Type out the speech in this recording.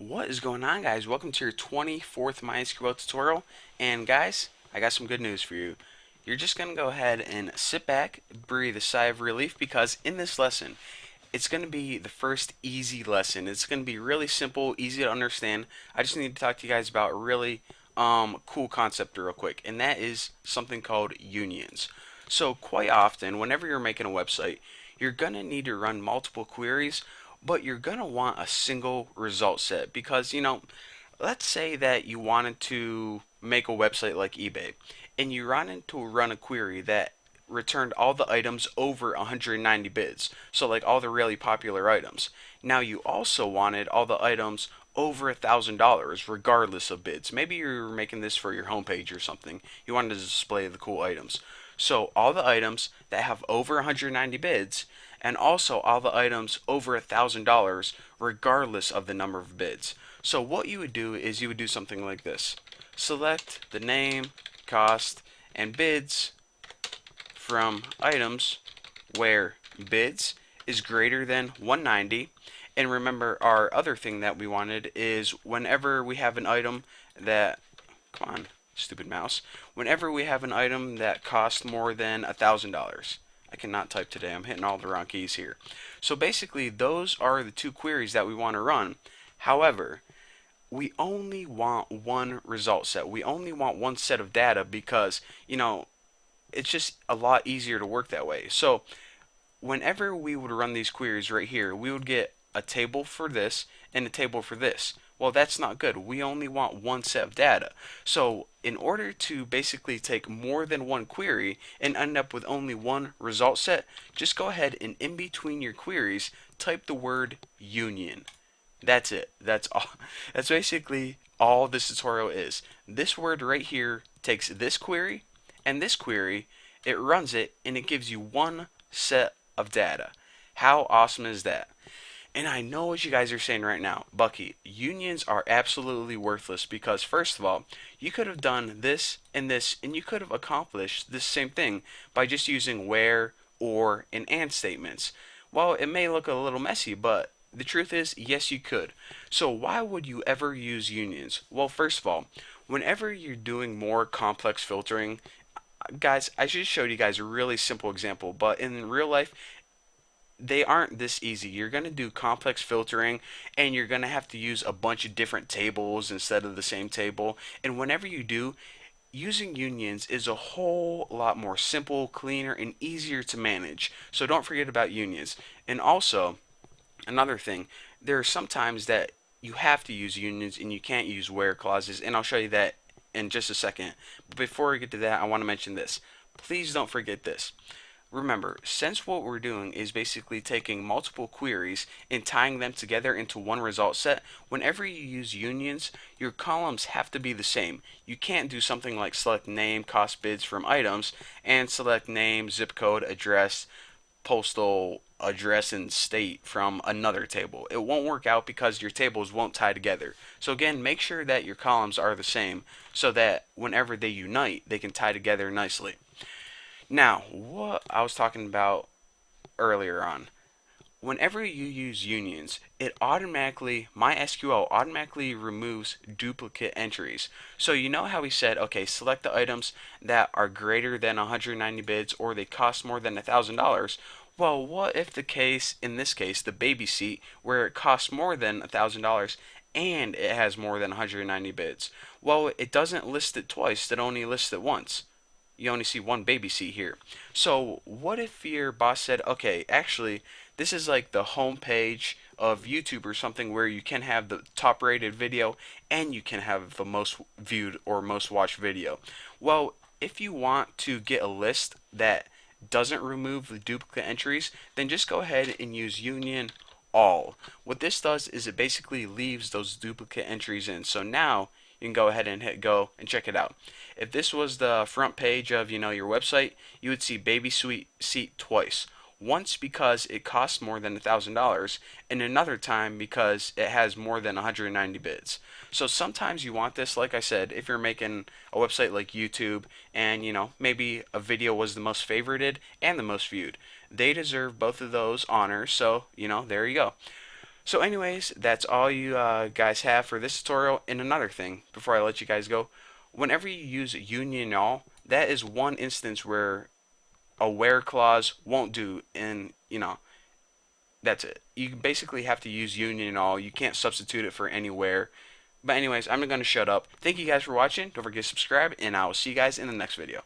What is going on, guys? Welcome to your 24th MySQL tutorial. And guys, I got some good news for you. You're just going to go ahead and sit back, breathe a sigh of relief, because in this lesson, it's going to be the first easy lesson. It's going to be really simple, easy to understand. I just need to talk to you guys about a really cool concept real quick, and that is something called unions. So quite often, whenever you're making a website, you're going to need to run multiple queries, but you're going to want a single result set because, let's say that you wanted to make a website like eBay and you run a query that returned all the items over 190 bids. So like all the really popular items. Now you also wanted all the items over $1,000 regardless of bids. Maybe you're making this for your homepage or something. You wanted to display the cool items. So all the items that have over 190 bids and also all the items over $1,000 regardless of the number of bids. So what you would do is you would do something like this. Select the name, cost, and bids from items where bids is greater than 190. And remember, our other thing that we wanted is whenever we have an item that, come on, stupid mouse, whenever we have an item that costs more than $1,000. I cannot type today. I'm hitting all the wrong keys here. So basically, those are the two queries that we want to run. However, we only want one result set. We only want one set of data because, it's just a lot easier to work that way. So whenever we would run these queries right here, we would get a table for this and a table for this. Well, that's not good. We only want one set of data. So in order to basically take more than one query and end up with only one result set, just go ahead and in between your queries, type the word union. That's it. That's all. That's basically all this tutorial is. This word right here takes this query and this query, it runs it, and it gives you one set of data. How awesome is that? And I know what you guys are saying right now, Bucky, unions are absolutely worthless because, first of all, you could have done this, and you could have accomplished this same thing by just using where, or, and statements. Well, it may look a little messy, but the truth is, yes, you could. So, why would you ever use unions? Well, first of all, whenever you're doing more complex filtering, guys, I just showed you guys a really simple example, but in real life, they aren't this easy. You're going to do complex filtering and you're going to have to use a bunch of different tables instead of the same table. And whenever you do, using unions is a whole lot more simple, cleaner, and easier to manage. So don't forget about unions. And also, another thing, there are some times that you have to use unions and you can't use where clauses, and I'll show you that in just a second. But before we get to that, I want to mention this. Please don't forget this. Remember, since what we're doing is basically taking multiple queries and tying them together into one result set, whenever you use unions, your columns have to be the same. You can't do something like select name, cost, bids from items, and select name, zip code, address, postal address, and state from another table. It won't work out because your tables won't tie together. So again, make sure that your columns are the same so that whenever they unite, they can tie together nicely. Now, what I was talking about earlier on, whenever you use unions, MySQL automatically removes duplicate entries. So you know how we said, okay, select the items that are greater than 190 bids or they cost more than $1,000. Well, what if in this case, the baby seat, where it costs more than $1,000 and it has more than 190 bids? Well, it doesn't list it twice, it only lists it once. You only see one baby seat here. So what if your boss said, okay, actually, this is like the home page of YouTube or something where you can have the top rated video and you can have the most viewed or most watched video. Well, if you want to get a list that doesn't remove the duplicate entries, then just go ahead and use union all. What this does is it basically leaves those duplicate entries in. So now you can go ahead and hit go and check it out. If this was the front page of your website, you would see baby suite seat twice. Once because it costs more than $1,000, and another time because it has more than 190 bids. So sometimes you want this, like I said, if you're making a website like YouTube and maybe a video was the most favorited and the most viewed. They deserve both of those honors, so there you go. So anyways, that's all you guys have for this tutorial. And another thing, before I let you guys go, whenever you use union all, that is one instance where a where clause won't do, and that's it. You basically have to use union all. You can't substitute it for anywhere. But anyways, I'm going to shut up. Thank you guys for watching. Don't forget to subscribe, and I will see you guys in the next video.